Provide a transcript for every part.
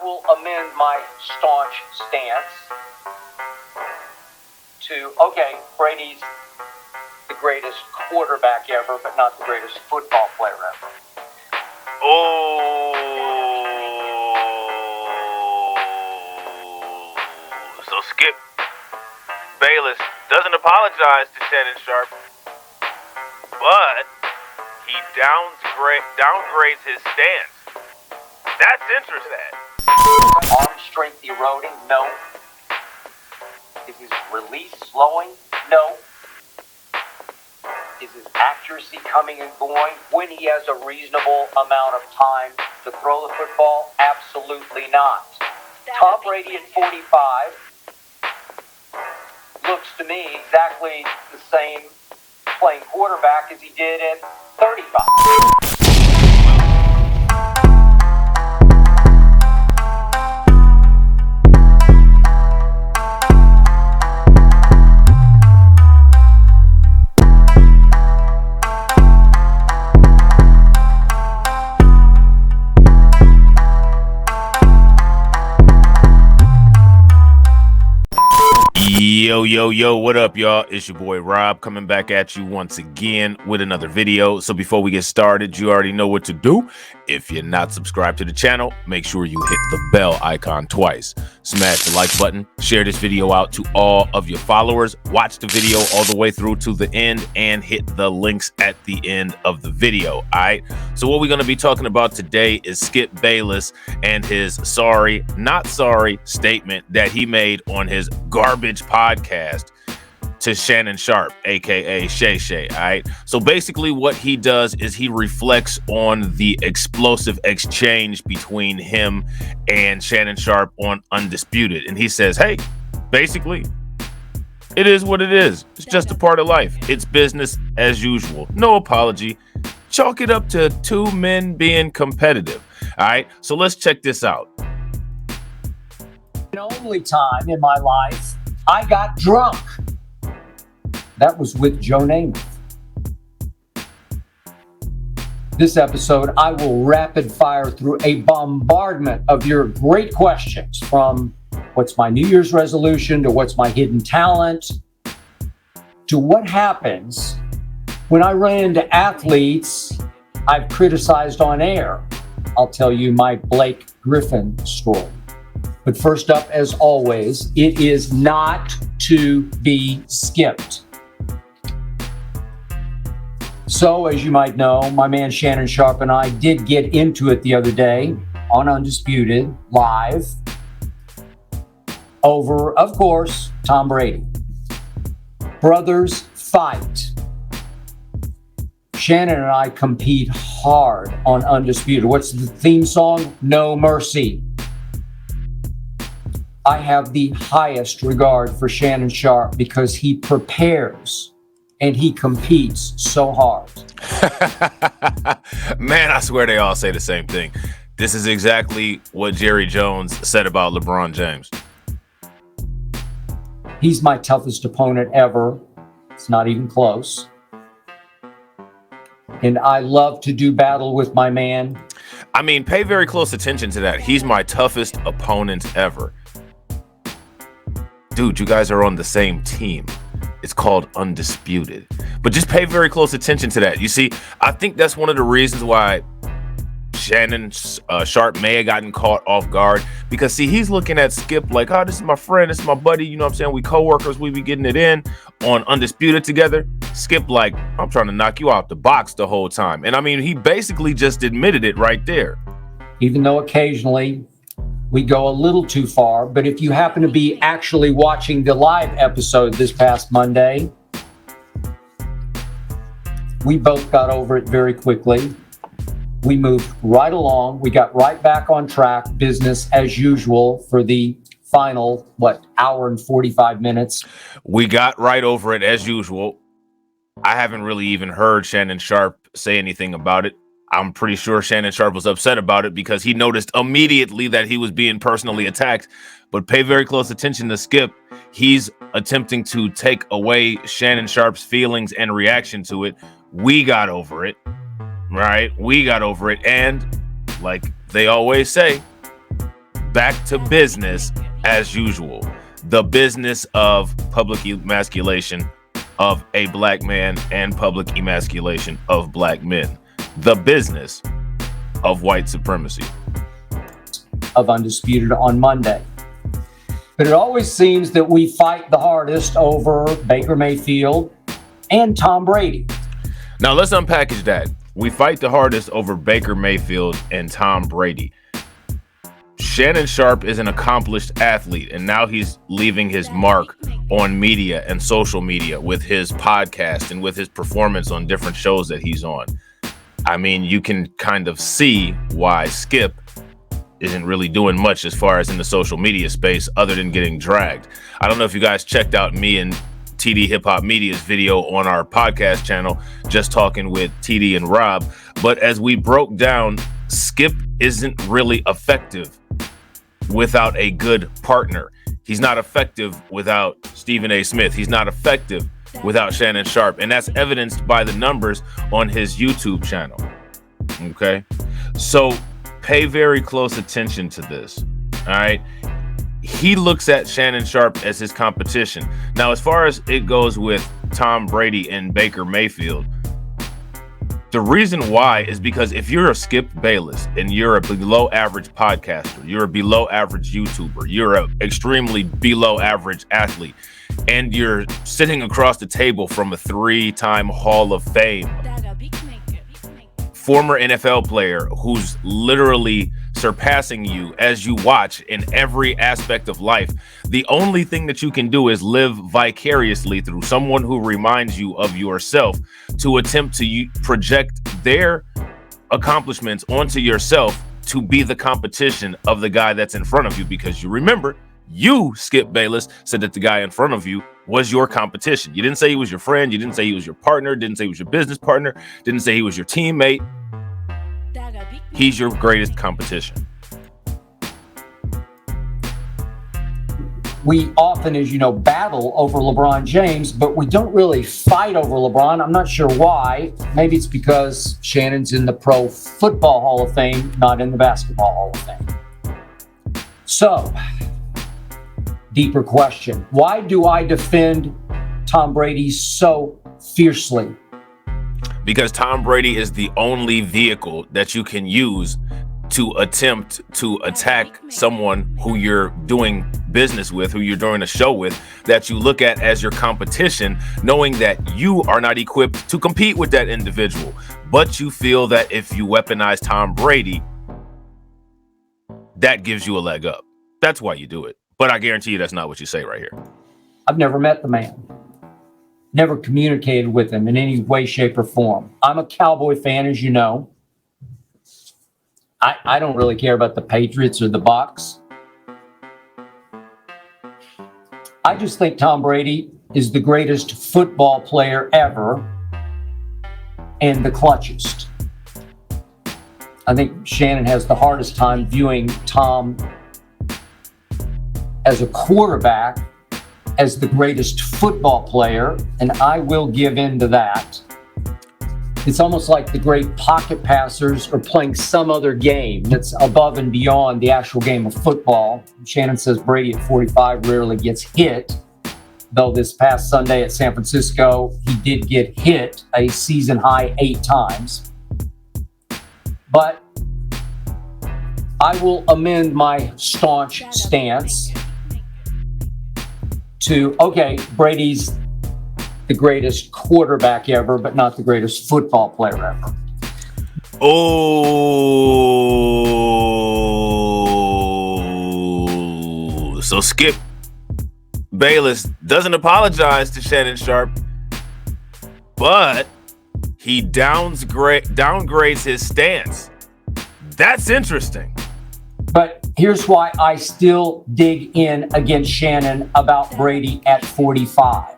will amend my staunch stance to, okay, Brady's the greatest quarterback ever, but not the greatest football player ever. Oh, so Skip Bayless doesn't apologize to Shannon Sharpe, but he downgrades his stance. That's interesting. Arm strength eroding? No. Is his release slowing? No. Is his accuracy coming and going when he has a reasonable amount of time to throw the football? Absolutely not. Tom Brady at 45 looks to me exactly the same playing quarterback as he did at 35. Yo, what up, y'all? It's your boy Rob coming back at you once again with another video. So before we get started, you already know what to do. If you're not subscribed to the channel, make sure you hit the bell icon twice. Smash the like button, share this video out to all of your followers, watch the video all the way through to the end, and hit the links at the end of the video, all right? So what we're going to be talking about today is Skip Bayless and his sorry, not sorry statement that he made on his garbage podcast to Shannon Sharpe, aka Shay Shay. All right. So basically, what he does is he reflects on the explosive exchange between him and Shannon Sharpe on Undisputed, and he says, "Hey, basically, it is what it is. It's just a part of life. It's business as usual. No apology. Chalk it up to two men being competitive." All right. So let's check this out. The only time in my life I got drunk. That was with Joe Namath. This episode, I will rapid fire through a bombardment of your great questions, from what's my New Year's resolution to what's my hidden talent to what happens when I run into athletes I've criticized on air. I'll tell you my Blake Griffin story. But first up, as always, it is not to be skipped. So, as you might know, my man Shannon Sharpe and I did get into it the other day on Undisputed live over, of course, Tom Brady. Brothers fight. Shannon and I compete hard on Undisputed. What's the theme song? No Mercy. I have the highest regard for Shannon Sharpe because he prepares and he competes so hard. Man, I swear they all say the same thing. This is exactly what Jerry Jones said about LeBron James. He's my toughest opponent ever. It's not even close. And I love to do battle with my man. I mean, pay very close attention to that. He's my toughest opponent ever. Dude, you guys are on the same team. It's called Undisputed. But just pay very close attention to that. You see, I think that's one of the reasons why Shannon Sharpe may have gotten caught off guard, because see, he's looking at Skip like, oh, this is my friend, this is my buddy, you know what I'm saying? We co-workers, we be getting it in on Undisputed together. Skip like, I'm trying to knock you out the box the whole time. And I mean, he basically just admitted it right there. Even though occasionally we go a little too far, but if you happen to be actually watching the live episode this past Monday, we both got over it very quickly. We moved right along. We got right back on track, business as usual for the final, hour and 45 minutes. We got right over it as usual. I haven't really even heard Shannon Sharpe say anything about it. I'm pretty sure Shannon Sharpe was upset about it because he noticed immediately that he was being personally attacked. But pay very close attention to Skip. He's attempting to take away Shannon Sharpe's feelings and reaction to it. We got over it, right? We got over it. And like they always say, back to business as usual. The business of public emasculation of a black man and public emasculation of black men. The business of white supremacy. Of Undisputed on Monday. But it always seems that we fight the hardest over Baker Mayfield and Tom Brady. Now let's unpackage that. We fight the hardest over Baker Mayfield and Tom Brady. Shannon Sharpe is an accomplished athlete, and now he's leaving his mark on media and social media with his podcast and with his performance on different shows that he's on. I mean, you can kind of see why Skip isn't really doing much as far as in the social media space other than getting dragged. I don't know if you guys checked out me and TD Hip Hop Media's video on our podcast channel, just talking with TD and Robb. But as we broke down, Skip isn't really effective without a good partner. He's not effective without Stephen A. Smith. He's not effective without Shannon Sharpe. And that's evidenced by the numbers on his YouTube channel. Okay. So pay very close attention to this. All right. He looks at Shannon Sharpe as his competition. Now, as far as it goes with Tom Brady and Baker Mayfield, the reason why is because if you're a Skip Bayless and you're a below average podcaster, you're a below average YouTuber, you're an extremely below average athlete, and you're sitting across the table from a 3-time Hall of Fame former NFL player who's literally surpassing you as you watch in every aspect of life, the only thing that you can do is live vicariously through someone who reminds you of yourself to attempt to project their accomplishments onto yourself to be the competition of the guy that's in front of you. Because you remember, you, Skip Bayless, said that the guy in front of you was your competition. You didn't say he was your friend. You didn't say he was your partner. Didn't say he was your business partner. Didn't say he was your teammate. He's your greatest competition. We often, as you know, battle over LeBron James, but we don't really fight over LeBron. I'm not sure why. Maybe it's because Shannon's in the Pro Football Hall of Fame, not in the Basketball Hall of Fame. So, deeper question. Why do I defend Tom Brady so fiercely? Because Tom Brady is the only vehicle that you can use to attempt to attack someone who you're doing business with, who you're doing a show with, that you look at as your competition, knowing that you are not equipped to compete with that individual. But you feel that if you weaponize Tom Brady, that gives you a leg up. That's why you do it. But I guarantee you that's not what you say right here. I've never met the man. Never communicated with him in any way, shape, or form. I'm a Cowboy fan, as you know. I don't really care about the Patriots or the Bucs. I just think Tom Brady is the greatest football player ever and the clutchest. I think Shannon has the hardest time viewing Tom as a quarterback as the greatest football player, and I will give in to that. It's almost like the great pocket passers are playing some other game that's above and beyond the actual game of football. Shannon says Brady at 45 rarely gets hit, though this past Sunday at San Francisco, he did get hit a season high 8 times. But I will amend my staunch stance to, okay, Brady's the greatest quarterback ever, but not the greatest football player ever. Oh, so Skip Bayless doesn't apologize to Shannon Sharpe, but he downgrades his stance. That's interesting. But here's why I still dig in against Shannon about Brady at 45.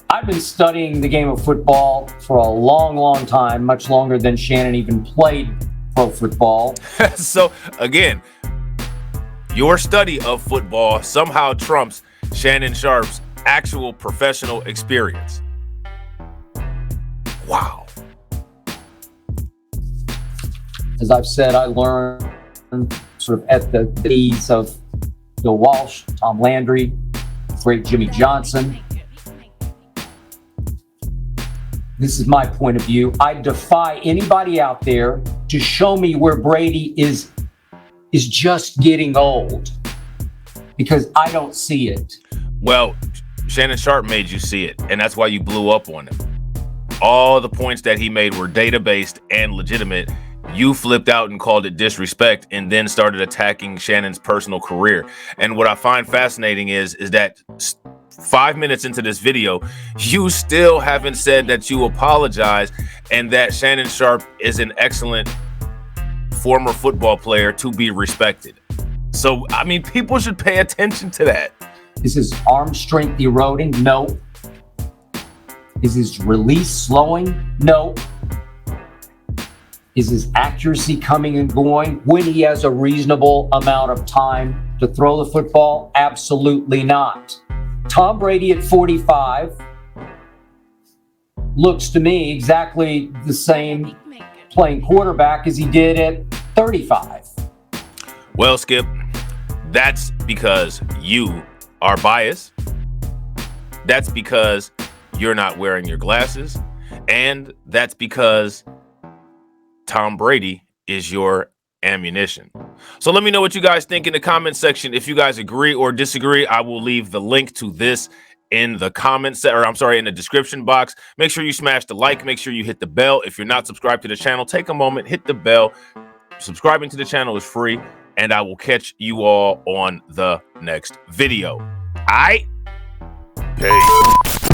I've been studying the game of football for a long, long time, much longer than Shannon even played pro football. So, again, your study of football somehow trumps Shannon Sharpe's actual professional experience. Wow. As I've said, I learned sort of at the knees of Bill Walsh, Tom Landry, great Jimmy Johnson. This is my point of view. I defy anybody out there to show me where Brady is just getting old, because I don't see it. Well, Shannon Sharpe made you see it, and that's why you blew up on him. All the points that he made were data-based and legitimate. You flipped out and called it disrespect, and then started attacking Shannon's personal career. And what I find fascinating is that 5 minutes into this video, you still haven't said that you apologize and that Shannon Sharpe is an excellent former football player to be respected. So, I mean, people should pay attention to that. Is his arm strength eroding? No. Is his release slowing? No. Is his accuracy coming and going when he has a reasonable amount of time to throw the football? Absolutely not. Tom Brady at 45 looks to me exactly the same playing quarterback as he did at 35. Well, Skip, that's because you are biased. That's because you're not wearing your glasses. And that's because Tom Brady is your ammunition. So let me know what you guys think in the comment section. If you guys agree or disagree, I will leave the link to this in the comments, or I'm sorry, in the description box. Make sure you smash the like, make sure you hit the bell. If you're not subscribed to the channel, take a moment, hit the bell. Subscribing to the channel is free, and I will catch you all on the next video. All right? Peace.